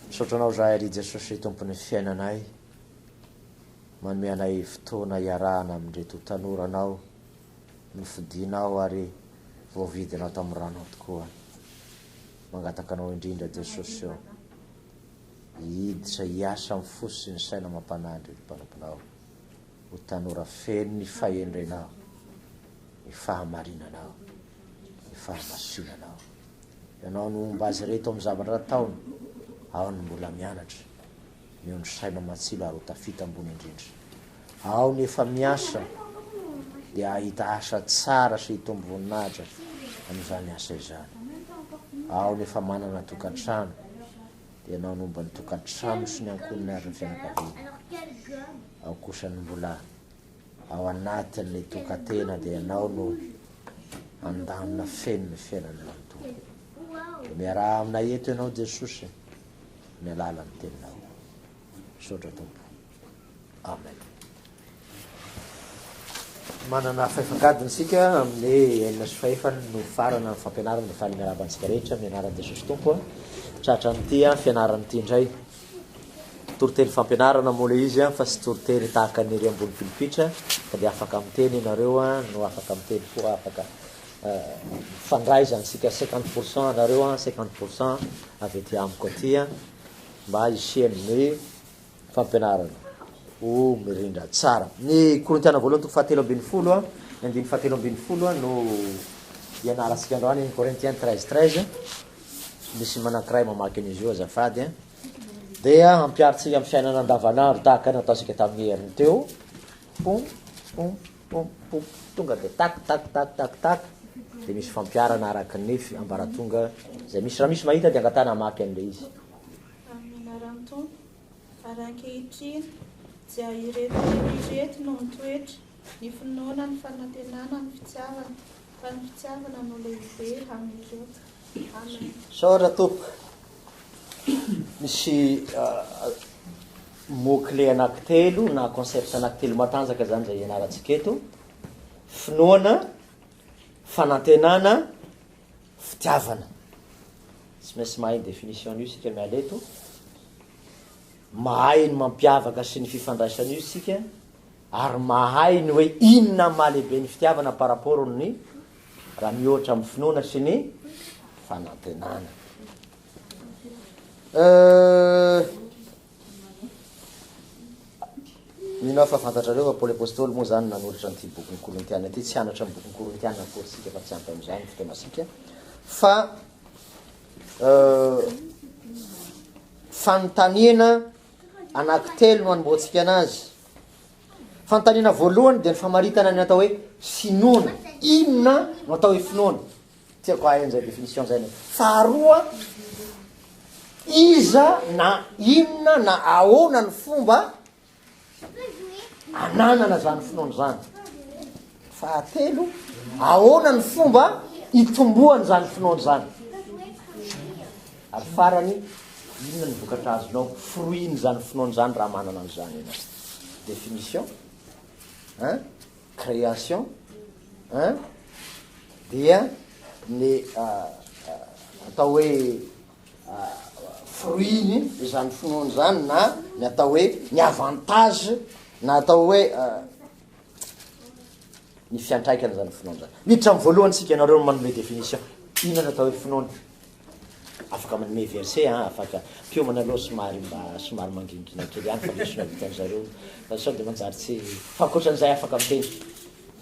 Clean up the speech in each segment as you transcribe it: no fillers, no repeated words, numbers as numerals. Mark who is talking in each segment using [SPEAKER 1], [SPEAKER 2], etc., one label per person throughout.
[SPEAKER 1] Misaotranao zahay ary Jesosy tompon'ny fiainanay, manome anay fotoana iarahana amin'reto tanoranao, nofidinao ary voavidinao tamin'ny rano tokoa. Mangataka anao indrindra Jesosy eo, hiditra hiasa amin'ny fo sy ny saina mampanandry mpanomponao, ho tanora feno ny fahendrenao, ny fahamarinanao, ny fahamasinanao. Ianao no omba azy reto amin'ny zavatra ataony, ao ny mbola mianatra, ny ny saina matsilo ary ho tafita ambony indrindra. Ao ny efa miasa, dia ahita asa tsara sy hitombo voninahitra amin'izany asa izany. Ao ny efa manana tokantrano, dia ianao no omba ny tokantrano sy ny ankoniny ary ny fianakaviana. Ao kosa ny mbola ao anatin'ny tokantena, dia ianao no andamina feno ny fiainana manontolo. Miaraha aminay eto ianao Jesosy, ny alalan'ny teninao. Misaotra Tompo. Amen. Manana fahefankadiny sika amin'ny enina sy fahefany no farana ny fampianarana ny faly miarabantsika rehetra mianaran'i Jesosy Tompo. Tratra n'ity fianaran'ity indray. Toritely fampianarana moa le izy fa sy toritely tahaka ny ambony pilipitra, fa dia afaka miteny ianareo no afaka miteny koa afaka fandraizany sika 50% nareo 50% avy ety amiko aty mba isian'ny fampianarana ho mirindra tsara. Ny Korintiana voalohany toko fahatelo ambin'ny folo, ny andiny fahatelo ambin'ny folo no ianaransika androany ny Corinthiens 13:13. Misy manankiray mamaky an'izy io azafady dia ampiaritsika amin'ny fiainana andavanandro tahaka ny ataosika tamin'ny heriny teo. Pom pom pom pom tonga dia tak tak tak tak tak dia misy fampiarana araky ny ambaratonga zay misy raha misy mahita dia angatana amaky an'le izy.
[SPEAKER 2] Amin'ny anaran'ny ary ankehitriny dia ireto no mitoetra ny finoana, ny fanantenana, ny fitiavana, fa ny fitiavana no lehibe amin'ireo. Amen.
[SPEAKER 1] Saotra tompo. Misy mot-clé anankitelo na concept anankitelo matanjaka zany zay ianarantsika eto: finoana, fanantenana, fitiavana. Tsy maintsy mahay définition io sika miala eto. Mahay ny mampiavaka sy ny fifandraisana io sika, ary mahay ny hoe inona mahalehibe ny fitiavana par rapport ny raha mihoatra amin'ny finoana sy ny fanantenana. Mino fa fantatrareo fa Paoly Apôstôly moa zany nanoratra n'ity bokin'ny Korintiana ity, tsy anatra amin'ny bokin'ny Korintiana akory sika fa tsy ampy amin'izany fotoanasika. Fa fanontaniana anankitelo no anomboantsika anazy. Fanontaniana voalohany dia ny famaritana ny atao hoe finoana. Inona no atao hoe finoana? Tiako hahen'izay définition zay. Faharoa, iza na inona na ahoana ny fomba ananana zany finoana zany. Fahatelo, ahoana ny fomba itomboany zany finoana zany. Ary farany, inona ny vokatra azonao fruit zany finoana zany raha manana an'izany ianao. Définition, création, dia ny atao hoe fruit zany finoana zany, na ny atao hoe ny avantage, na atao hoe ny fiantraikany zany finoana zany. Miditra amin'ny voalohany sika ianareo manome définition inona atao hoe finoana. Afaka manome verset afaka piomana aloha somary mangingina kely ihany fa lesona vitan'zareo fa sao dia manjary tsy fa ankoatran'izay afaka miteny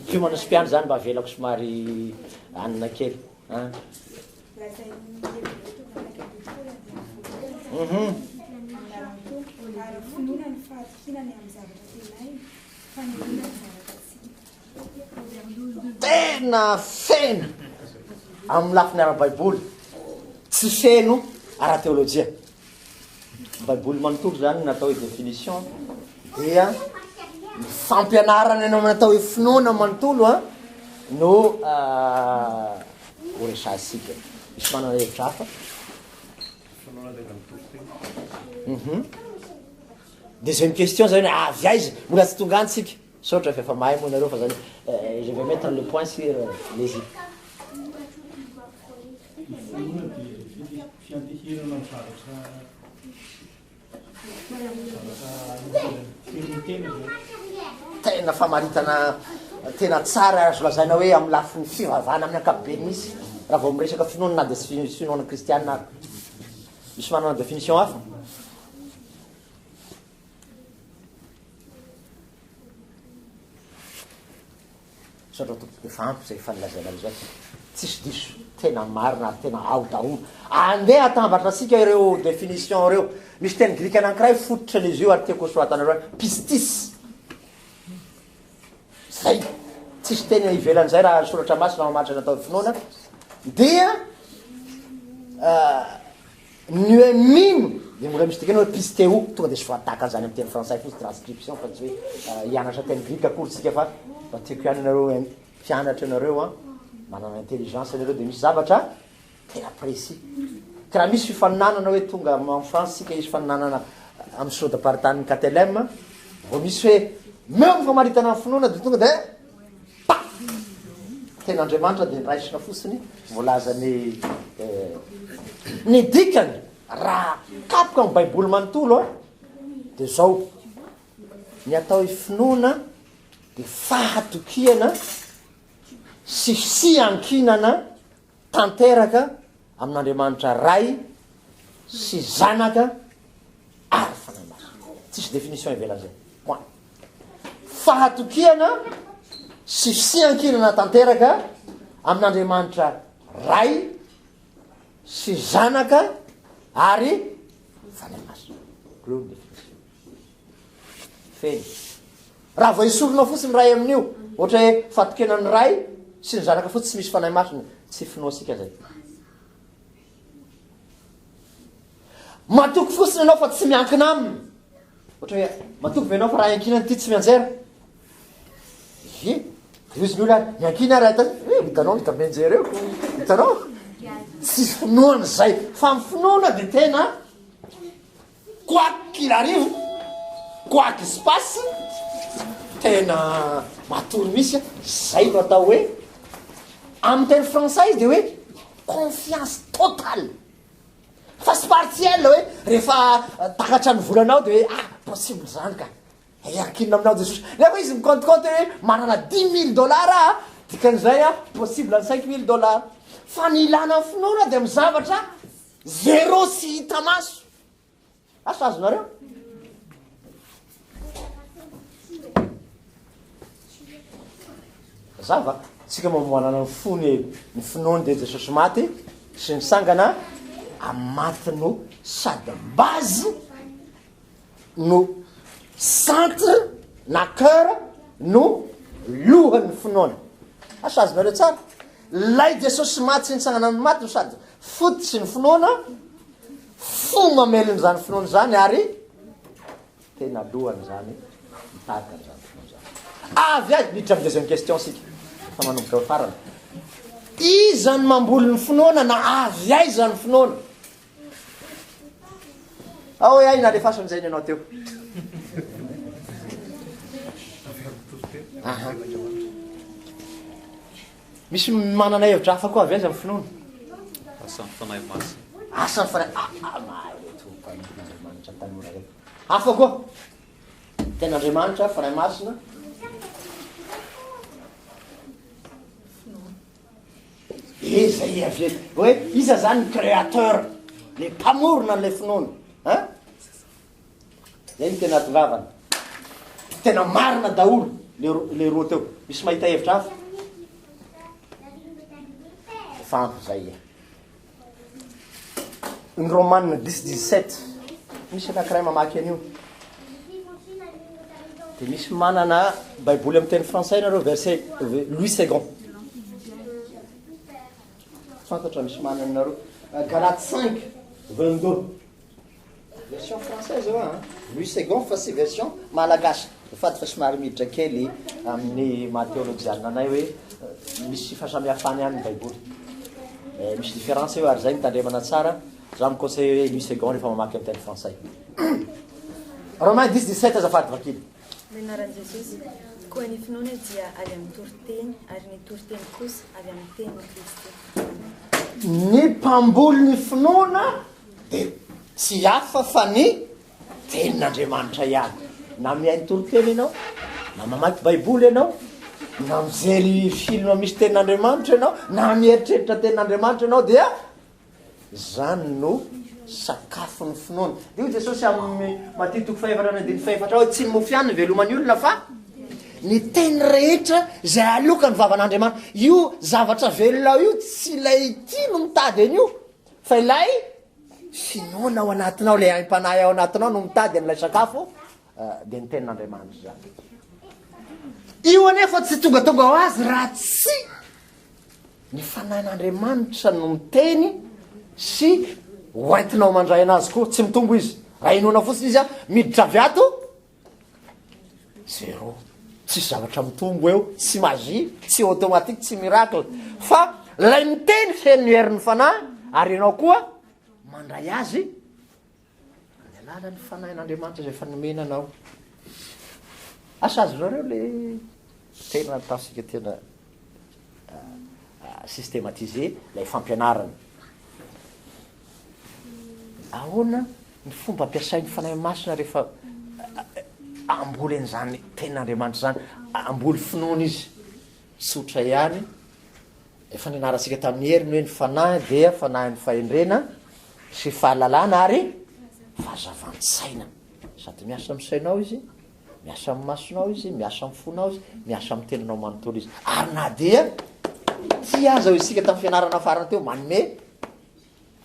[SPEAKER 1] piomana sy piano zany mba avelako somary anina kely. Tena feno amin'ny lafiny ara-baiboly, tsy feno ara-teolojia. Baiboly manontolo zany natao hoe définition, dia ny fampianarana ianao natao hoe finoana manontolo no horesasika. Misy manana hevitra hafa? Deuxième question zany avy aiza mbola tsy tonga antsika. Saotra fa efa mahay moa nareo fa zany je vais mettre le point sur les i.
[SPEAKER 3] Fiantihirana mivaratra
[SPEAKER 1] tena famaritana tena tsara azo lazaina hoe amin'ny lafiny fivavahana amin'ny ankapobeny misy raha vao miresaka finoana na dia sy finoana kristianina ary misy manana définition hafa satra tompoka efa ampy zay fanolazaina am'izay tsisy diso tena marina ary tena ao daholo andeha atambatra asika ireo définition reo misy teny grika anankiray fototra les yeux ary tiako soatanareo pistis zay tsisy teny ivelan'izay raha soratra masina mamaritra natao finoana dia nuemino de mbola misy dikany hoe pisteo tonga de soataka zany amin'ny teny français fosy transcription fa tsy hoe hianatra teny grika akory tsika fa tiako iananareo mpianatra anareo a manana intelligence anareo de misy zavatra tena précis ka raha misy fifaninanana hoe tonga en France sika izy faninanana amin'ny sodapartany KTLM vao misy hoe meo famaritana amin'ny finoana de tonga de pa tena andriamanitra de niraisina fotsiny voalaza ny dikany raha kapoka amin'ny baiboly manontolo a de zao ny atao hoe finoana de fahatokiana sy fiankinana tanteraka amin'andriamanitra ray sy zanaka ary fanahy masina tsisy définition ivelan'izay point fahatokiana sy fiankinana tanteraka amin'andriamanitra ray sy zanaka ary fanahy masina glony définition feny raha vao isorona fotsiny ray amin'io ohatra hoe fahatokenany ray sy ny zanaka fotsy tsy misy fanahy masina tsy finoasika zay matoky fotsiny anao fa tsy miankina aminy ohatra hoe matoky ve anao fa raha iankinany ty tsy mianjera izy ny olo miankina raha hitanao hitamenjereo hitanao tsy finoana zay fa mifinoana de tena quoique qu'il arrive quoi qu'il se passe tena matory misy zay no atao hoe amin'ny teny français izy de hoe confiance totale fa sy partielle hoe rehefa takatra ny volanao de hoe possible zany ka ankinina aminao jesosy nefa izy miconteconte hoe manana $10,000 dikan'izay possible ny $5,000 fa ny ilana ny finoana de mizavatra zéro sy hita maso asa azonareo zava tsika mamoanana ny fony ny finoany de jesosy maty sy ny sangana amaty no sady base no centre na cœur no lohan'ny finoana asa azonareo tsara lay jesosy maty sy ny sangana ny maty no sady fototsy ny finoana fo mamelony zany finoana zany ary tena lohany zany mitarika an'zany finoana zany avy azy miditra amin'ny deuxième question sika fa manomboka farany izany mamboly ny finoana na avy ay zany finoana ao hoe ay na lefasan'izay ny anao teo misy manana hevitra hafa koa avy azy amin'ny finoana
[SPEAKER 3] asan'ny fanahy masina
[SPEAKER 1] asany fanahy maetomanitra tanora reo hafa koa ten'andriamanitra fanahy masina izay avy hoe iza zany ny créateur le mpamorona an'le finoana zay ny tena tovavana tena marina daholo le roa teo misy mahita hevitra hafa fampy zay ny Romaine 10:17 misy anankiray mamaky an'io de misy manana baiboly amin'ny teny français nareo verset Louis II fantatra misy manana nareo Galates 5:22 version française eo Louis II fa sy version malagasy faty fa somary miditra kely amin'ny mahateolojiana anay hoe misy fahasamihafany any baiboly misy différence eo ary zay mitandremana tsara za miconseille hoe Louis II rehefa mamaky amin'ny teny français Romains 10:17 azafady vakily
[SPEAKER 4] Menaran Jesosy koa ny finoana dia avy amin'ny toriteny ary ny toriteny kosa avy amin'ny tenin'i Kristy.
[SPEAKER 1] Ny mpamboly ny finoana de tsy hafa fa ny tenin'andriamanitra ihany. Na mihainy toroteny ianao, na mamaky baiboly ianao, na mijery filma misy tenin'andriamanitra ianao, na mieritreritra tenin'andriamanitra ianao, dia zany no sakafo ny finoana. De io Jesosy amin'ny Matthieu 5:1-4 hoe tsy ny mofiany velomany olona fa ny teny rehetra zay aloka ny vavan'andriamanitra. Io zavatra velona io tsy ilay ty no mitady an'io, fa ilay finoana ao anatinao, le aim-panahy ao anatinao no mitady an'ilay sakafo, de ny tenin'andriamanitra zany. Io anefa tsy tongatonga ho azy raha tsy ny fanahin'andriamanitra no miteny sy hoentinao mandray anazy koa, tsy mitombo izy. Raha inona fotsiny izy miditra avy ato, zéro. Tsisy zavatra mitombo eo, tsy magie, tsy automatique, tsy miracle. Fa lay miteny feno herin'ny fanahy, ary ianao koa mandray azy ny alalan'ny fanahin'andriamanitra zay efa nomena anao. Asa azonareo le tena ataosika tena systématiser lay fampianarana. Ahoana ny fomba ampiasain'ny fanahy masina rehefa amboly an'izany tenin'andriamanitra zany, amboly finoana izy? Sotra ihany, efa nianaratsika tamin'ny heriny hoe ny fanahy dia fanahin'ny fahendrena sy fahalalana ary fahazavan-tsaina. Sady miasa amin'ny sainao izy, miasa amin'ny masonao izy, miasa amin'ny fonao izy, miasa amin'ny teninao manontolo izy. Ary na dia ty aza ho isika tamin'ny fianarana farana teo manome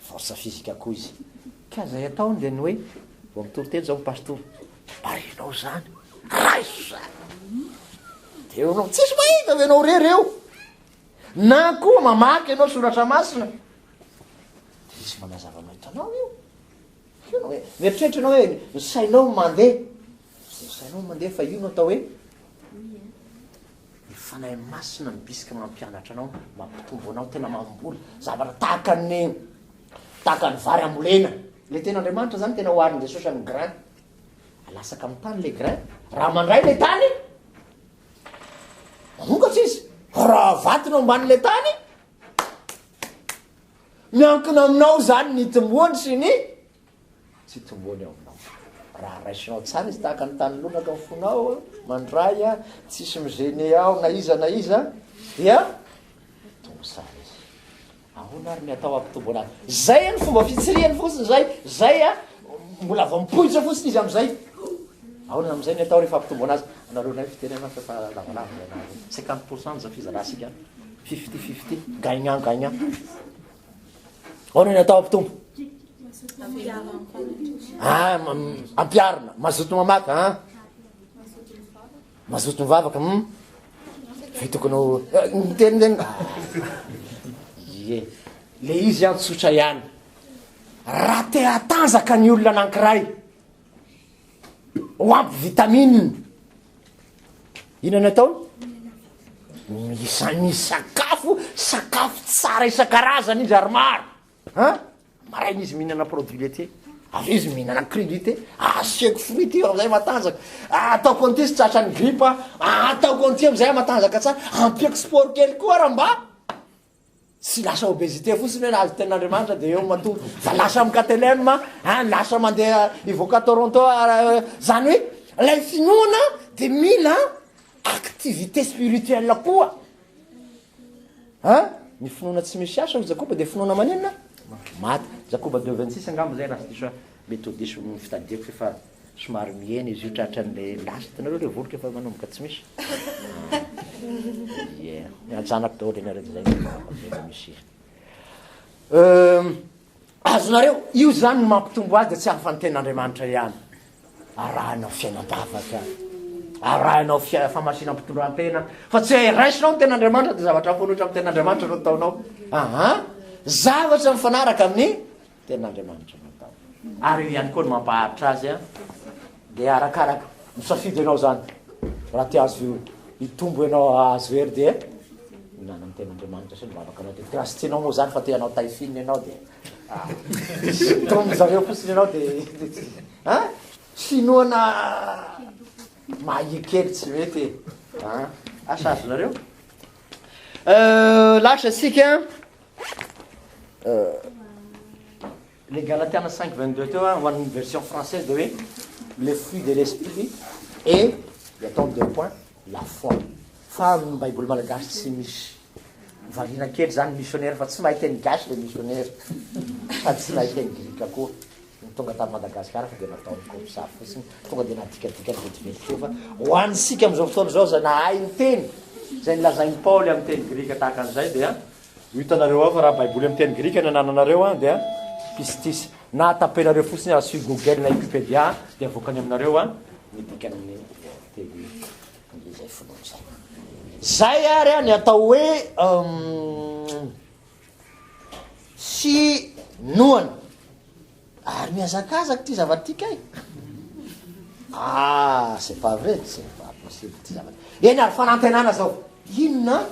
[SPEAKER 1] force physique koa izy. Ka zay ataony dia ny hoe vo mitoroteny zao pastor, barinao zany, raiso zany. De enao tsisy mahita ve enao rery eo, na koa mamaky ianao soratra masina, de isy manazava mahitanao io. Enao hoe mieritreritra ianao hoe ny sainao mandeha, ny sainao mandeha, fa io no atao hoe ny fanahy masina mibisika mampianatra anao, mampitombo anao, tena mamboly zavatra tahaka ny vary ambolena. Le ten'andriamanitra zany tena hoariny Jesosy amin'ny grain, alasaka amin'ny tany le grain, raha mandray le tany manongatra izy, raha vatiny amban'le tany miankina aminao zany ny tomboany sy ny tsy tomboany ao aminao. Raha raisinao tsara izy tahaka ny tany lonaka mifonao mandray a, tsisy mizene ao na iza dia tombo sara izy. Ahoana ary ny atao ampitombo anazy? Zay ny fomba fitsiriany fotsiny zay a mbola vampohitra fotsiny izy am'izay. Ahoana am'izay ny atao rehefa ampitombo anazy? Anareo nay fitenena fa lavalava anazy 50% za fizarasika 50-50 gagnant. Ahoana ny atao ampitombo? Ampiarina, mazoto mamaka, mazoto mivavaka, fe tokony niteniteny. Ie, le izy antsotra ihany. Raha te hatanjaka ny olona anankiray ho ampy vitamine, inona ataony? Sakafo tsara isan-karazany izy ary maro. Marainy izy mihinana produit laitier, avy izy mihinana crudité, asiako fruit io am'izay matanjaka, ataoko an'ity sy tratran'ny grippe, ataoko an'ity am'izay matanjaka tsara, ampiako sport kely koa raha mba tsy lasa obésité fotsiny hoe nahazo tenin'andriamanitra de eo matory, fa lasa amin'ny KTLM, lasa mandeha ivoaka Toronto, zany hoe lay finoana de mila activité spirituelle koa. Ny finoana tsy misy asa Jakoba de finoana maninona? Maty. Jakoba 2:26 angamba zay raha sy diso méthodisme fitadiako fefa somary miena izy io tratran'le lastitanareo le voloka efa manomboka tsy misy. Miajanaky daholo ianareo zay misy. Azonareo io zany no mampitombo azy de tsy hafa ny tenin'andriamanitra ihany. Arahanao fiainam-bavaka, arahanao famasina mpitondran-tena, fa tsy raisinao ny tenin'andriamanitra de zavatra fanotra amin'ny tenin'andriamanitra no ataonao. Zavatra mifanaraka amin'ny tenin'andriamanitra no atao. Ary ihany koa no mampaharitra azy de arakaraka misafidy ianao zany. Raha ty azo hitombo ianao azo hery de minana amin'ny tenin'andriamanitra sy mivavaka anao de tia tianao moa zany fa te anao taifiny ianao de tombo zareo fotsiny ianao de finoana mahikely tsy mety. Asa azonareo lasa sika les Galatiens 5:22 teo a ho an'ny version française de hoe le fruit de l'esprit et le atao 2 points la foi fa amin'ny baiboly malagasy tsy misy variana kely zany missionnaire fa tsy mahay teny gasy le missionnaire fa tsy mahay teny grika koa tonga tamin'ny Madagasikara fa dia natao komsa fotsiny tonga dia nadikadika vetivety teo fa ho an'sika amin'izao fotoana zao za nahay ny teny zay nilazainy Paoly amin'ny teny grika tahaka an'izay dia hitanareo ao fa raha baiboly amin'ny teny grika nananareo a dia pistis na tapenareo fotsiny asy Google na Wikipédia dia avokany aminareo a midikany teny zay fonoana zay zay ary a ny atao hoe sinoana ary miazakazaka ty zavatra ty kay c'est pas vrai c'est pas possible ty zavatra eny ary fanantenana zao inona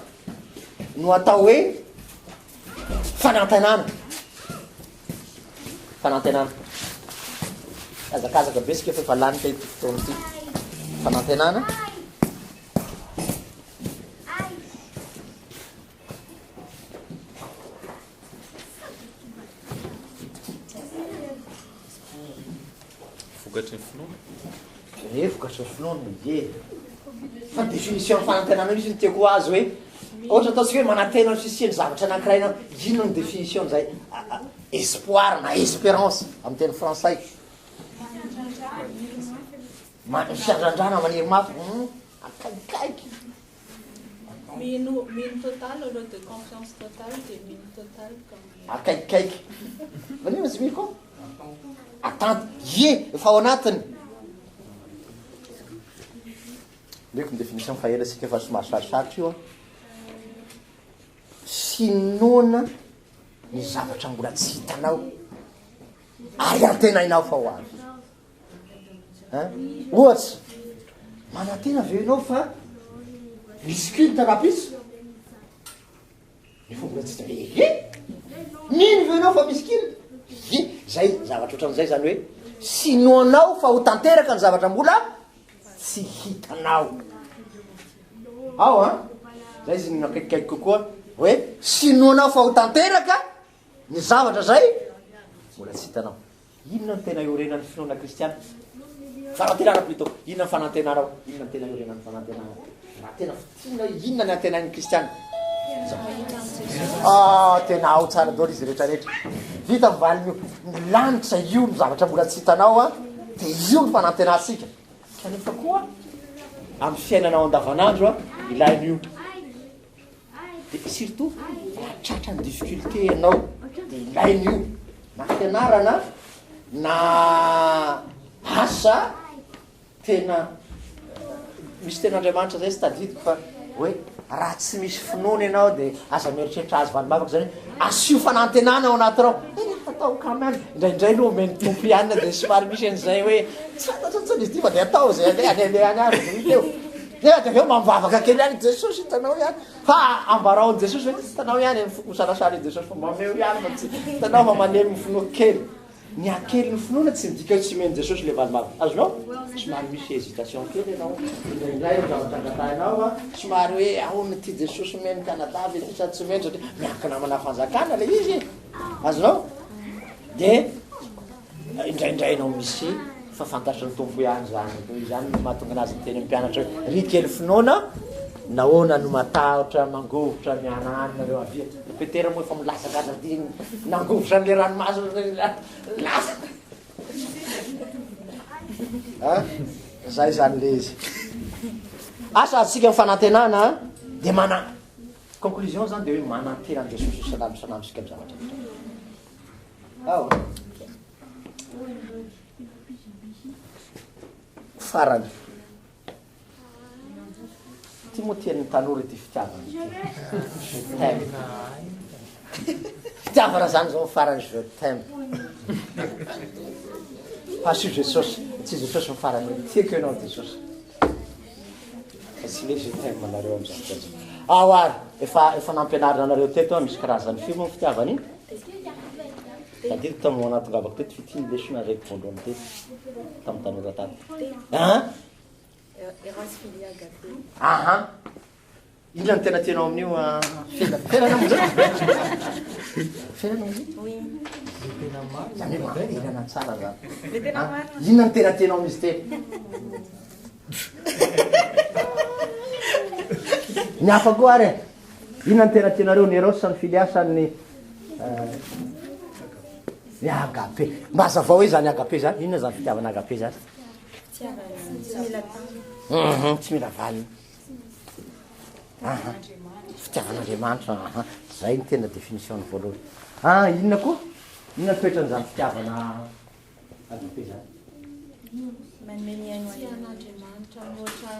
[SPEAKER 1] no atao hoe fanantenana azakazaka besika fa efa lany kay ty fotoana ty fanantenana
[SPEAKER 3] vokatry ny finoana
[SPEAKER 1] vokatry ny finoana ye fa définition fanantenana izy ny tiako azy hoe ohatra ataontsika hoe manantena ny fisiany zavatra anankiray inona ny définition zay espoir na espérance amin'ny teny français fiandrandrana maniry mafy akaikaiky
[SPEAKER 2] mino total aloha de confiance totale de mino total comme
[SPEAKER 1] akaikikaiky vanina tsy mino koa attente ye efa ao anatiny leko ny définition fa ela sika efa somary sarosarotry io a sinoana ny zavatra mbola tsy hitanao ary antenainao fa ho avy ohatsy manantena aveo enao fa misy culte rapisy nefa mbola tsy nino veo enao fa misy culte zay zavatra ohatran'izay zany hoe sinoanao fa ho tanteraka ny zavatra mbola tsy hitanao ao a zay izy nakaikikaiky kokoa hoe sinoanao fa ho tanteraka ny zavatra zay mbola tsy hitanao inona ny tena iorenan'ny finoana kristiana fanantenana plutôt inona ny fanantenanao inona ny tena iorenan'ny fanantenana raha tena fitina inona ny antenain'ny kristiana tena ao tsara dolo izy rehetrarehetra vita mivalin'io ny lanitra io ny zavatra mbola tsy hitanao a de io ny fanantenantsika kanefa koa amin'ny fiainanao andavanandro a ilain'io de surtout tratra ny difficulté ianao de ilain'io na fianarana na asa tena misy tena Andriamanitra zay sy tadidiko fa hoe raha tsy misy finoana ianao de aza mieritreritra azy valimavaka zany asio fanantenana ao anatinao atao quand même indraindray no omeny tompo ihanina de somary misy an'izay hoe tsy fantatsatsany izy ty fa de atao zay alealeany ary eo nefa de aveo mamivavaka kely ihany Jesosy hitanao ihany fa ambaraon Jesosy hoe hitanao ihany misalasala i Jesosy fa mameo ihany fa tsy hitanao fa manemy finoa kely ny akely ny finoana tsy midika hoe tsy meny Jesosy le valimavaka azonao somary misy hésitation kely ianao indraindray zavatra a somary hoe ahona ty Jesosy meny Canada ve sady tsy meny satria miankina amana fanjakana le izy azonao de indraindray anao misy fa fantatry ny tompo ihany zany zany mahatonga anazy ny teny ampianatra hoe ry kely finoana nahoana no matahotra mangovotra miananareo avia petera moa efa milasakasa ty nangovotra n'le ranomaso lasa zay zany le izy asa atsika ny fanantenana de mana conclusion zany de hoe manantena ny Jesosy isanandrosika am'zavatra ao farany ty moa tian'ny tanora ty fitiavana fitiavana zany zao farany je t'aime fa sy Jesosy tsy Jesosy mifarany tiako ianao Jesosy fa tsy le je t'aime anareo am'zany ao ary efa nampianarina anareo teto misy karazany film fitiavana iny tadidiko tamin'ny anatongavako teto fitiny lesona raiky voalohany teto tamin'ny tanora tato
[SPEAKER 4] Errance filia agapé.
[SPEAKER 1] aha Inona no tena tianao amin'io fiainana am'zay? Fiainana am'zay?
[SPEAKER 4] Oui.
[SPEAKER 1] Zany hoe mampirana tsara zany.
[SPEAKER 4] Le tena marina.
[SPEAKER 1] Inona no tena tianao amin'izy teny? Ny hafa koa ary inona no tena tianareo ny Eros ny Filiasa ny agape. Mba hazavao hoe zany agape zany. Inona zany fitiavana agape zany?
[SPEAKER 4] Fitiavana tsy mila tany.
[SPEAKER 1] Tsy mila valiny. Fitiavan'Andriamanitra. Zay ny tena définition-ny voalohany. Inona koa? Inona toetran'izany fitiavana agape zany?
[SPEAKER 4] Manome ny aino
[SPEAKER 2] Tian'Andriamanitra mihoatra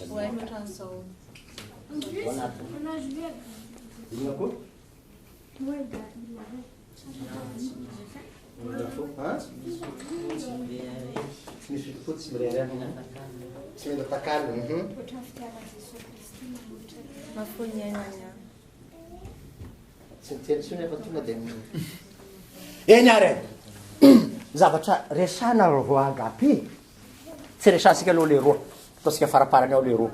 [SPEAKER 2] mihoatran'izao.
[SPEAKER 1] Inona koa? Tsy misy fotsy tsy mirehirehana. Tsy mila takalo.
[SPEAKER 4] mahafolony ny aino any ahy.
[SPEAKER 1] Tsy niteny tsy nefa tonga dia eny ary zavatra resana ro agape. Tsy resansika aloha le roa. Ataosika faraparany ao le roa.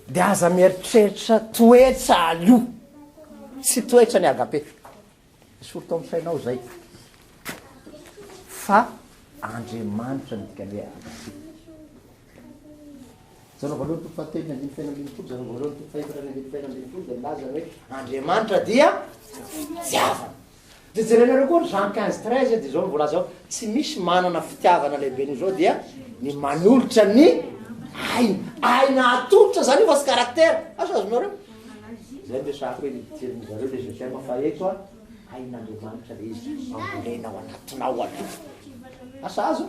[SPEAKER 1] Dia aza mieritreritra toetra alio. Tsy toetra ny agape. Surtout amin'ny sainao zay. Fa Andriamanitra ny dikany hoe agape. Zany voalohany toko fahatelo ny 5:20 zany voalohany toko faha-5:20 dia milaza hoe Andriamanitra dia fitiavana. Dia jerenareo koa Jean 15:13 dia zao voalaza ao tsy misy manana fitiavana lehibe zao dia ny manolotra ny aina atolotra zany io fa sy karaktera. Asa azonao reo? Zay resako hoe jeren'zareo le Joseph faheto ain'Andriamanitra le izy ambolena ao anatinao aloha. Asa azo?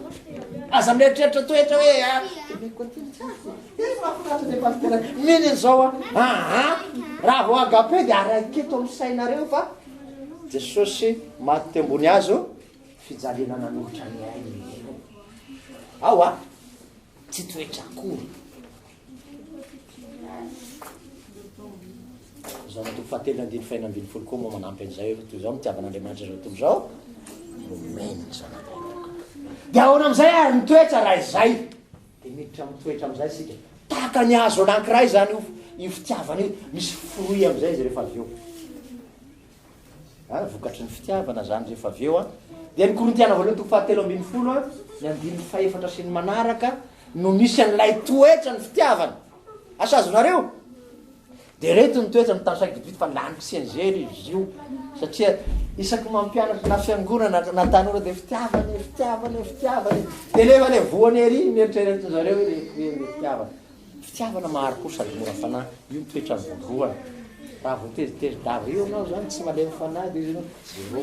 [SPEAKER 1] Aza mieritreritra toetra hoe miny zao raha vao agape dia araiketo amin'ny sainareo fa Jesosy maty teo ambony azo fijaliana nanolotra ny ainy. Ao tsy toetra akory. Zao natoko fahatelo andiny faina ambiny folo koa moa manampy an'izay hoe toy zao mitiavan'Andriamanitra zao toy zao momeny zany. Dia ahoana am'izay ary ny toetra raha izay dia miditra amin'ny toetra am'izay sika tahaka ny azo anankiray zany io fitiavana io misy fruit am'izay izy rehefa avy eo. Vokatry ny fitiavana zany rehefa avy eo dia ny Korintiana voalohany toko fahatelo ambiny folo ny andiny faefatra sy ny manaraka no misy an'ilay toetra ny fitiavana. Asa azonareo? Dia reto ny toetra mitansaika vidividy fa laniko sy anjery izy io satria isaky mampianatra na fiangonana na tanora dia fitiavana. Dia lefa le voany ery mieritreritra zareo le fitiavana. Fitiavana mahary koa sady mora fanahy. Io ny toetra ny voalohany. Raha vao tezitezidava io anao zany tsy malemy fanahy dia izy zero.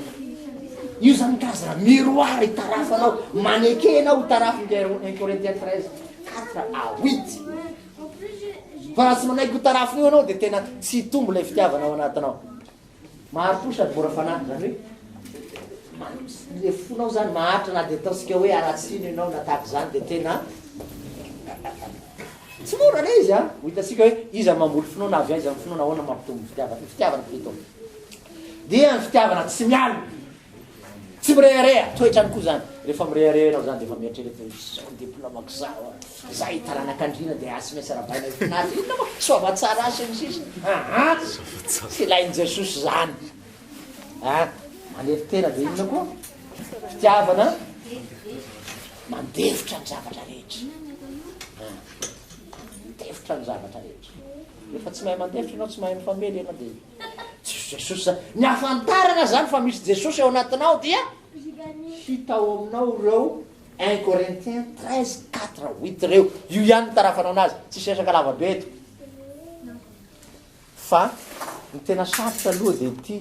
[SPEAKER 1] Io zany kazana miroir itarafanao manekenao itarafiny 1 Corinthiens 13:4-8. Fa raha tsy manaiky itarafiny io anao dia tena tsy hitombo ilay fitiavanao anatinao. Mahary koa sady mora fanahy zany hoe le fonao zany maharitra na dia ataosika hoe aratsiny ianao na tahaka zany dia tena tsy mora le izy ho hitasika hoe iza mamboly finao na avy aiza amin'ny finao na ahoana mampitombo fitiavana fito. Dia ny fitiavana tsy miala. Tsy mirehareha toetrany koa zany. Rehefa mirehareha anao zany dia efa mieritreritra zao diplômako zao zay taranak'andriana dia asy maintsy aravaina finaritra inona moa soava tsara asy ny sisa tsy ilain'i Jesosy zany. Manery tena dia inona koa fitiavana mandevitra ny zavatra rehetra. Mandevitra ny zavatra rehetra. Rehefa tsy mahay mandevitra anao tsy mahay mifamely ianao dia tsy Jesosy zany. Ny afantarana zany fa misy Jesosy ao anatinao dia hita ao aminao reo 1 Corinthiens 13:4-8 reo. Io ihany ny tarafanao anazy. Tsy sesaka lavabe eto. Fa ny tena sarotra aloha dia ity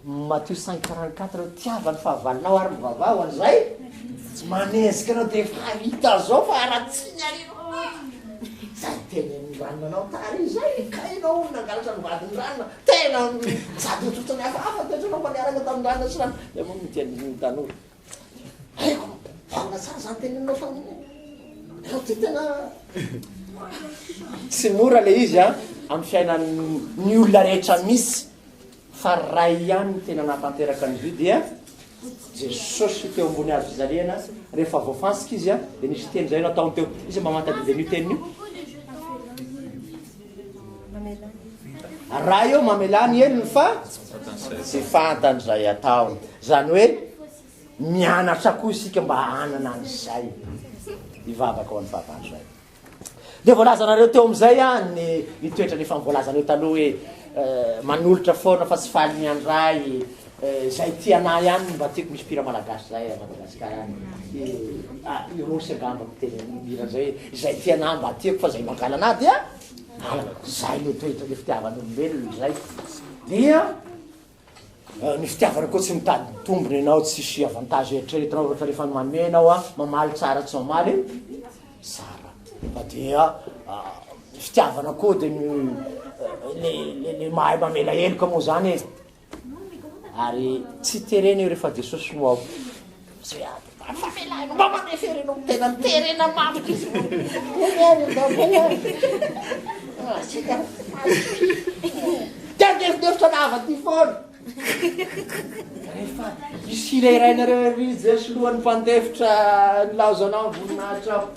[SPEAKER 1] Matthieu 5:44 tiavany fahavalinao ary mivavao an'izay tsy manezika anao dia efa hita zao fa aratsiny arivo. Zay tena ranonanao tary izay ka ianao olona angalatra ny vadiny ranona tena sady otrotony hafahafa toetranao maniaraka tamin'ny ranona sy rano dia moa nitian'ny tanora haiko vaona tsara zany teninao tamin'ny ao ty tena tsy mora le izy amin'ny fiainan'ny olona rehetra misy fa ray ihany ny tena natanteraka an'izy io dia Jesosy teo ambony hazo fijaliana rehefa voafansika izy dia nisy teny zay nataony teo izy mamantady dia nio tenin'io raha eo mamelany elony fa tsy fantany zay ataony zany hoe mianatra koa isika mba anana an'izay ivavaka ao an'ny fahavanozay de voalazanareo teo am'izay a ny toetra nefa mivoalazanareo taloha hoe manolotra foana fa tsy faly miandray zay tiana ihany mba tiako misy pira malagasy zay Madagasikara any irosy angamba teny mira zay zay tiana mba tiako fa zay mangalana dia zay le toetra le fitiavan'olombelona zay dia ny fitiavana koa tsy mitady tombony ianao tsisy avantage eritreretinao ohatra rehefa mamenao a mamaly tsara tsy mamaly tsara fa dia fitiavana koa de le mahay mamela heloka moa zany e ary tsy terena io rehefa Jesosy no ao famelaino mba maneferenao tena terena mavitra izy tiaderideritra navaty foana rehefa misy irayrainareo ry Jesosy lohan'ny mpandefitra nilaozanao voninahitra ao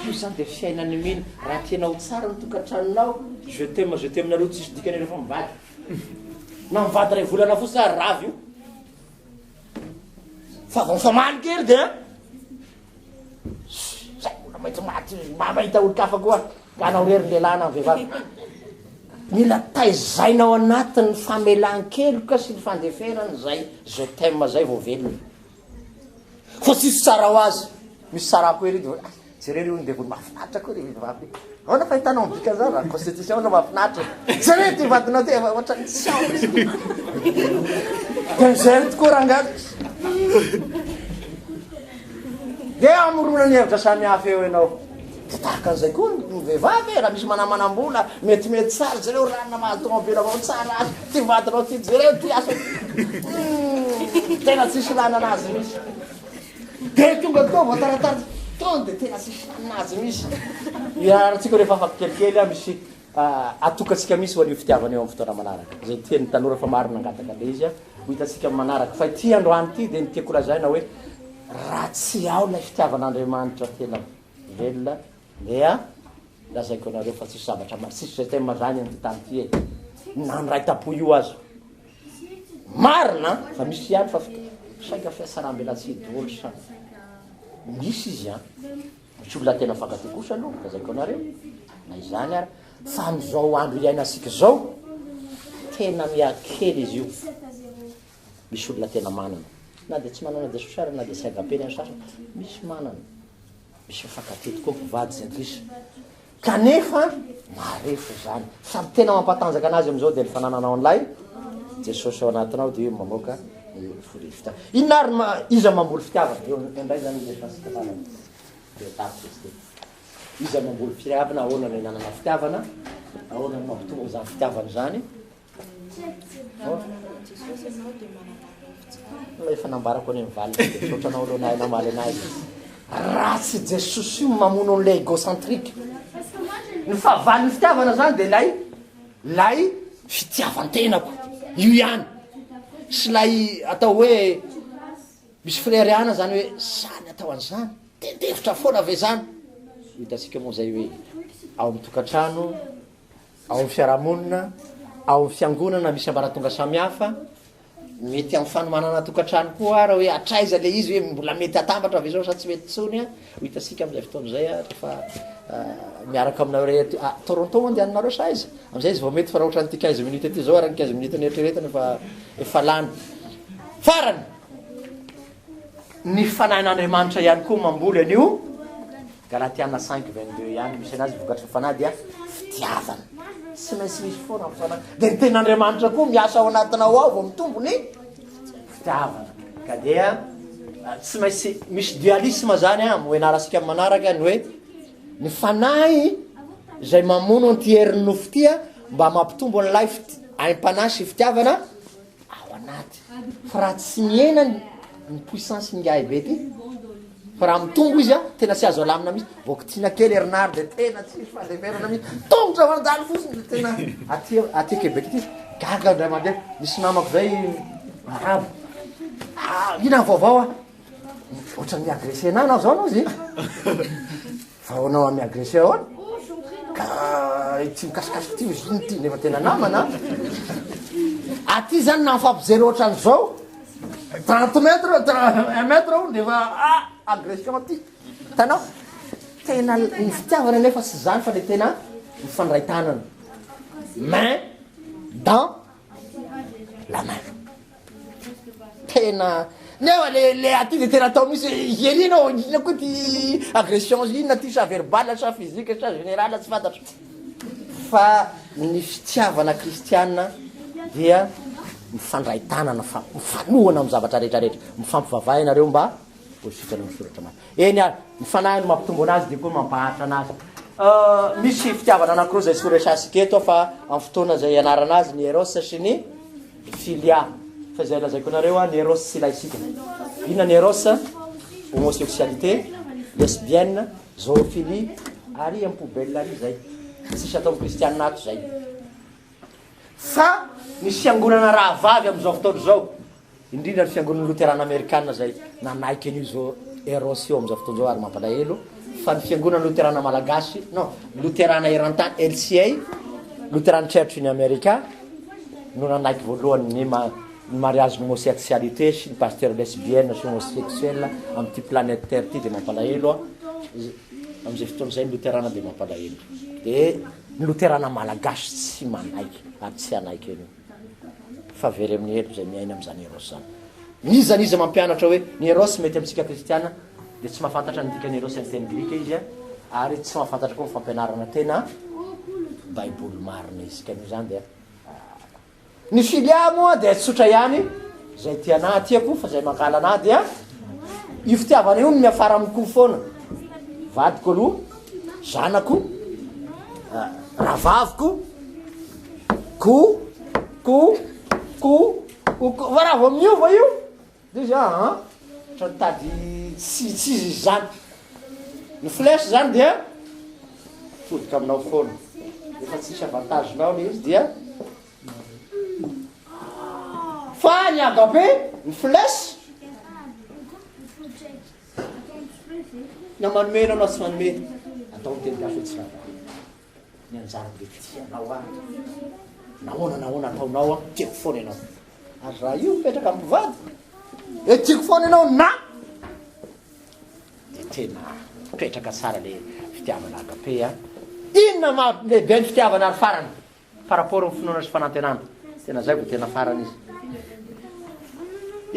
[SPEAKER 1] io zany de fiainany mino raha tianao tsara nytokantranonao je teminareo tsisy dikany rehefa mivady na mivady ray volana fotsy ary ravy io fa vao famaly kely de zay ola maitsy maty mahita olo-kafa koa ka anao rery lelana ny vehivavy mila taizainao anatin'ny famelan-keloka sy ny fandeferany zay je t'aime zay vao velona fa tsisy tsara ho azy misy tsara koa ery jereo io ndevolo mahafinaritra koa ry vehivavy aona fa hitanao midika zany raha constitution na mahafinaritra jereo ty vadinao ty efa ohatrany tsy de zay tokoa raha angazy de amoronany hevitra samy hafa eo ianao de tahaka an'izay koa ny vehivavy raha misy manamanam-bola metimety tsara zareo ranona mahatomobila avao tsara azy ty vadinao ty jereo ty asa tena tsisy lana anazy misy de tonga toa voataratara ton de tena tsisy lana anazy misy iaratsika rehefa afaky kelikely a misy atokatsika misy ho an'io fitiavana eo amin'ny fotoana manaraka zay tiany tanora fa maro nangataka le izy a ho hitatsika manaraka fa ty androany ty de ny tiako lazaina hoe raha tsy ao lay fitiavan'Andriamanitra tena velona dea lazaiko anareo fa tsisy zavatra tsisy zay tena mazany ny tany ty e na ny ray tapo io azo marina fa misy ihany fa saika fiasaram-bela tsy idolo sa misy izy a misy olona tena fankaty kosa aloha lazaiko anareo na izany ary fa am'izao andro iainasika zao tena miakely izy io misy olona tena manana na de tsy manana de sosara na de sy agapeny any sasany misy manana misy mifankaty tokoa mpivady zay trisy kanefa marefo zany samy tena mampatanjaka anazy am'izao de ny fanananao an'lay Jesosy ao anatinao de mamoaka fory fitiavana inona ary iza mamboly fitiavana eo indray zany le fasitafana de tapo iza mamboly fitiavana ahoana ny nanana fitiavana ahoana ny mampitombo zany fitiavana zany efa nambarako any mivaly sotranao aloha nahy namaly anazy raha tsy Jesosy io mamono an'ilay égocentrique ny fahavaliny fitiavana zany de lay fitiavan-tenako io ihany sy lay atao hoe misy frère ihana zany hoe zany atao an'izany tendevitra foana ave zany hitatsika moa zay hoe ao amin'ny tokantrano ao amin'ny fiarahamonina ao amin'ny fiangonana misy ambaratonga samihafa mety amin'ny fanomanana tokantrano koa raha hoe atraiza le izy hoe mbola mety atambatra avy zao sa tsy mety tsony a hitasika am'izay fotoana zay a rehefa miaraka aminareo Toronto andehananareo sa izy am'izay izy vao mety fa raha ohatra nyty 15 minutes ty zao ary ny 15 minutes nieritreretany efa lany farany ny fanahin'Andriamanitra ihany koa mamboly an'io Galatiana 5:22 ihany misy anazy vokatry fanahy dia fitiavana tsy maintsy misy foana fanahy de ny ten'Andriamanitra koa miasa ao anatinao ao vao mitombo ny fitiavana ka dia tsy maintsy misy dualisme zany a moenarasika manaraka ny hoe ny fanahy zay mamono anty herin'ny nofo tia mba mampitombo an'lay aim-panasy fitiavana ao anaty fa raha tsy miena ny puissance ngai be ty fa raha mitombo izy a tena tsy azo alamina mihitsy voky tiana kely herinary de tena tsy fandeverana mihitsy tongotra mandalo fosiny de tena aty Québec ty gaga ndray mandeha misy namako zay arabo ina vaovao a ohatrany miagressé ana anao zao anao izy fa anao miagressé ao ka ty mikasikasiky ty izy iny ty nefa tena namana aty zany nafampijero ohatran'izao 30 metre 1 metre ao defa agression ty tanao tena ny fitiavana nefa sy zany fa le tena mifandray tanana main dans la main tena nefa le aty de tena atao misy ierinao inona koa ty agression inona ty sa verbal sa physique sa général tsy fantatro fa ny fitiavana kristianina dia mifandray tanana fa mifanohana amin'ny zavatra rehetrarehetra mifampivavaha ianareo mba positana misoratra maty eny a mifanahy no mampitombo anazy de koa mampahatra anazy misy fitiavana anankiroa zay soresasika eto fa amin'ny fotoana zay ianarana azy ny eros sy ny filia fa zay lazaiko anareo ny eros sy laïcité inona ny eros homosexualité lesbienne zoophilie ary ampoubelle ary zay sisy atao kristianina ato zay fa misy fiangonana raha vavy am'izao fotoana zao indrindra ny fiangonana luterana américaine zay nanaiky an'io zao eros io am'izao fotoana zao ary mampalahelo fa ny fiangonana luterana malagasy non luterana eran-tany LCA Lutheran Church in America no nanaiky voalohany ny mariage homosexualité sy ny pasteur lesbienne sy homosexuel am'ty planète terre ty de mampalahelo am'izay fotoana zay ny luterana de mampalahelo de ny luterana malagasy tsy manaiky ary tsy anaiky anio fa very amin'ny helo zay miaina am'izany eros zany nizaniza mampianatra hoe ny eros mety amitsika kristiana de tsy mahafantatra ny dikany eros ny teny grika izy ary tsy mahafantatra koa ny fampianarana tena baiboly marina isika anio zany de ny filia moa de tsotra ihany zay tiana tiako fa zay mankala ana dia io fitiavana io no miafara amiko foana vadiko aloha zanako ravaviko fa raha vao miova io de izy tra tady tsizy zany ny flèche zany dia todika aminao foana efa tsisy avantagenao le izy dia fa ny agape ny flèche na manomena anao tsy manomena atao ny teny gasy tsy raha ny anjara le tianao a nahoana ataonao a tiako foana ianao ary raha io mipetraka mpivady e tiako foana ianao na de tena mipetraka tsara le fitiavana agape a inona mahalehibe ny fitiavana ary farany par rapport amin'ny finoana sy fanantenana tena zay vo tena farany izy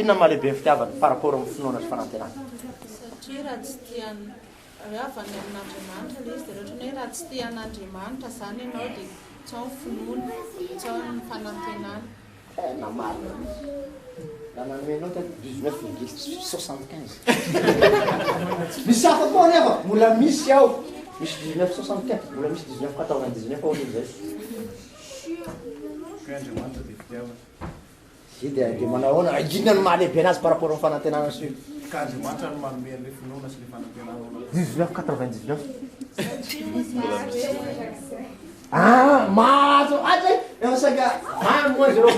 [SPEAKER 1] inona mahalehibe ny fitiavana par rapport amin'ny finoana sy fanantenana
[SPEAKER 2] satria raha tsy tiany avany amin'andriamanitra le izy de rehetra hoe raha tsy tian'andriamanitra zany ianao de tsao ny finoana tsao ny fanantenana
[SPEAKER 1] tena marina raha manomenao ta 19,75 misy hafa koa nefa mbola misy ao misy 19,64 mbola misy 19,99 ao zay
[SPEAKER 3] Andriamanitra dia fitiavana.
[SPEAKER 1] Izy de manao ahoana inona no mahalehibe anazy par rapport amin'ny fanantenana sy
[SPEAKER 3] Ka Andriamanitra no manome an'ilay finoana sy ilay fanantenana.
[SPEAKER 1] 19,99 mahazo aza efa saika moa zero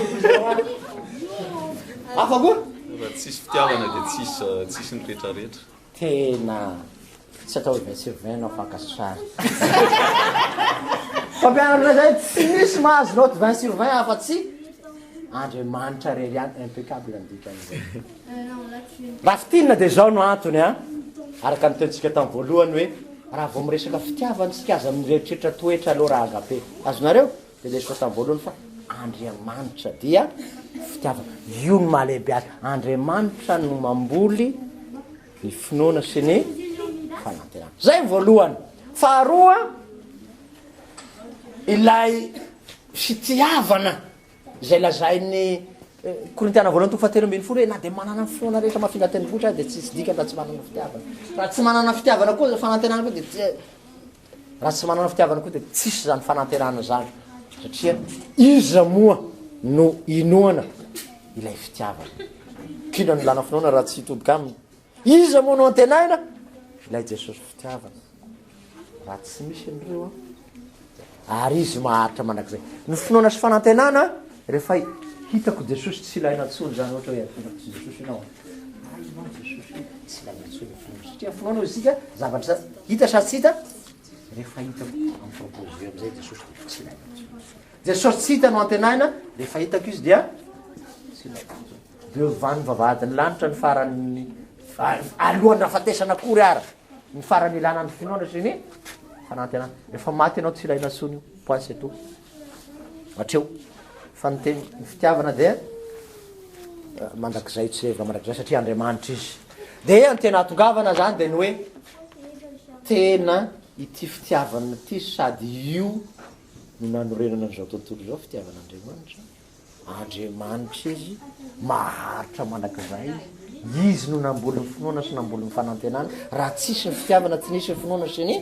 [SPEAKER 1] afa koa
[SPEAKER 3] Raha tsisy fitiavana dia tsisy ny rehetrarehetra.
[SPEAKER 1] tena tsy atao hoe 20/20 nao fakasary fampianarana zay tsy misy mahazo note 20/20 afa-tsy Andriamanitra rery any impeccable andikany raha fitinina de zao no antony a araka ny tentsika tamin'ny voalohany hoe raha vao miresaka fitiavana sika aza mireritretra toetra aloha raha agape azonareo de lesoa tamin'ny voalohany fa Andriamanitra dia fitiavana io no mahalehibe azy Andriamanitra no mamboly ny finoana sy ny fanantenana zay voalohany faharoa ilay fitiavana zay lazainy Korintiana voalohany toko fahatelo ambin'ny folo hoe na de manana foana rehetra mahafinga tendrombohitra de tsisy dikany raha tsy manana fitiavana raha tsy manana fitiavana koa fanantenana koa de raha tsy manana fitiavana koa de tsisy zany fanantenana zany satria iza moa no inoana ilay fitiavana kina ny lana finoana raha tsy hitodika aminy iza moa no antenaina ilay Jesosy fitiavana raha tsy misy an'ireo ary izy maharitra mandrakizay ny finoana sy fanantenana rehefa hitako Jesosy tsy ilaina tsony zany ohatra hoe tsy Jesosy ianao Jesosy tsy ilaina tsony finoana satria finoana isika zavatra hita sa tsy hita rehefa hitako amin'ny propose amizay Jesosy tsy ilaina tsony Jesosy tsy hita no antenaina rehefa hitako izy dia de vany vavahadiny lanitra ny farany alohany rahafatesana akory ara ny farany ilana ny finoana sy ny fanantenana efa maty anao tsy ilaina sony io point c'est tout atreo fa ny teny ny fitiavana dia mandrakizay tserevina mandrakizay satria andriamanitra izy de ny tena atongavana zany de ny hoe tena ity fitiavana ity sady io no nanorenana an'izao tontolo zao fitiavan'andriamanitra andriamanitra izy maharitra mandrakizay izy no namboly ny finoana sy namboly ny fanantenana raha tsisy ny fitiavana tsy nisy ny finoana sy ny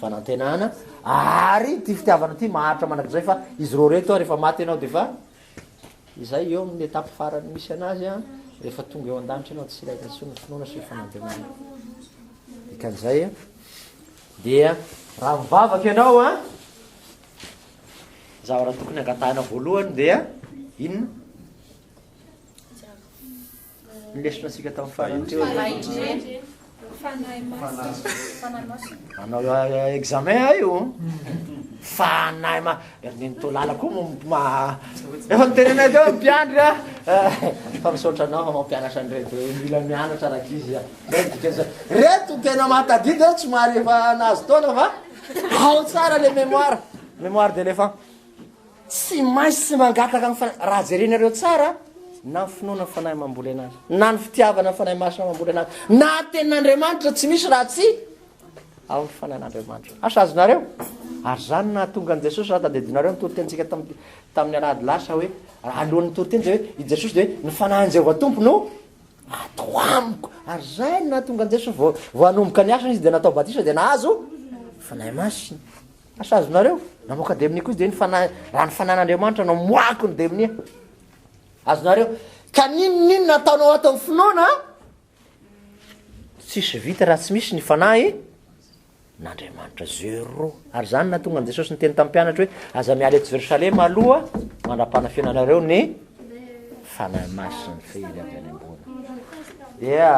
[SPEAKER 1] fanantenana ary ty fitiavana ty maharitra mandrakizay fa izy ro reto rehefa maty ianao de fa izay eo amin'ny etape farany misy anazy a rehefa tonga eo an-danitra ianao tsy ilaina sy ny finoana sy ny fanantenana dikan'izay dia raha mivavaka ianao a zaho raha tokony angatahana voalohany dia inona nylesina sika tamin'ny farany teo anao examen io fanahy nto lala koa efa nitenenay teo mpiandry fa misaotra anao mampianatra an'ireto mila mianatra raha izy reto tena mahatadidy tsy mahary efa nazo taona fa ao tsara le mémoire d'éléphant tsy maintsy tsy mangataka raha jerenareo tsara na ny finoana ny fanahy mamboly anazy na ny fitiavana ny fanahy masina mamboly anazy na tenin'andriamanitra tsy misy raha tsy ao ny fanahin'andriamanitra asa azonareo ary zany na tonga an' jesosy raha tadedinareo nitorytentsika tamin'ny alahady lasa hoe alohan'ny toryteny zay hoe i jesosy de ny fanahin-jehovah tompo no atao amiko ary zay na tonga an' jesosy voanomboka ny asany izy de natao batisa de nahazo fanahy masina asa azonareo namoaka demini koa izy de raha ny fanahin'andriamanitra no moako ny deminia azonareo ka ninonino nataonao ato amin'ny finoana tsisy vita raha tsy misy ny fanahy n'andriamanitra zero ary zany na tonga an' jesosy ny teny tamin'ny mpianatra hoe aza miala eto jerosalema aloha mandrapana fiananareo ny fanahy masina ny fehiry avy any ambony dia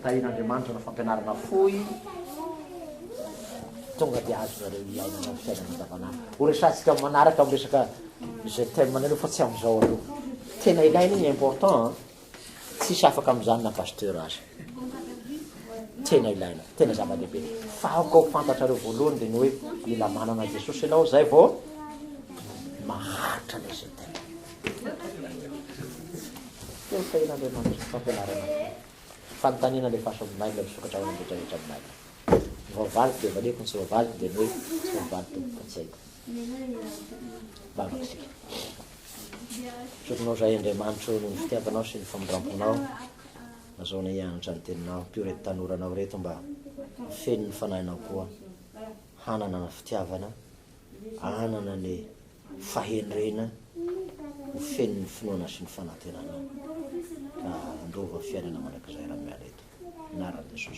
[SPEAKER 1] tahin'andriamanitra na fampianarana foy tonga de azonareo iainana fiainana davanandro ho resatsika manaraka amin'ny resaka zay thème aloha fa tsy am'izao aloha tena ilaina igny important tsisy afaka am'izany na pasteur azy tena ilaina tena zava-dehibe fa aoka ho fantatrareo voalohany de ny hoe mila manana jesosy ianao zay vao maharitra le zay tena teo tahin'andriamanitra fampianarana fanontaniana le fahasoavinay la misokatra ao rehetrarehetra aminay vavaliko de valeko ny tsy vavaliko de ny hoe tsy vavaliko tompoka tsy haiko vavaka sika sotonao zay andriamanitra no ny fitiavanao sy ny famindramponao azaona ianatra ny teninao mpio reto tanoranao reto mba feno ny fanahinao koa hanana na fitiavana anana ny fahenrena ho feno ny finoana sy ny fanantenanao ka andova fiainana mandrakizay raha miala eto naran' Jesosy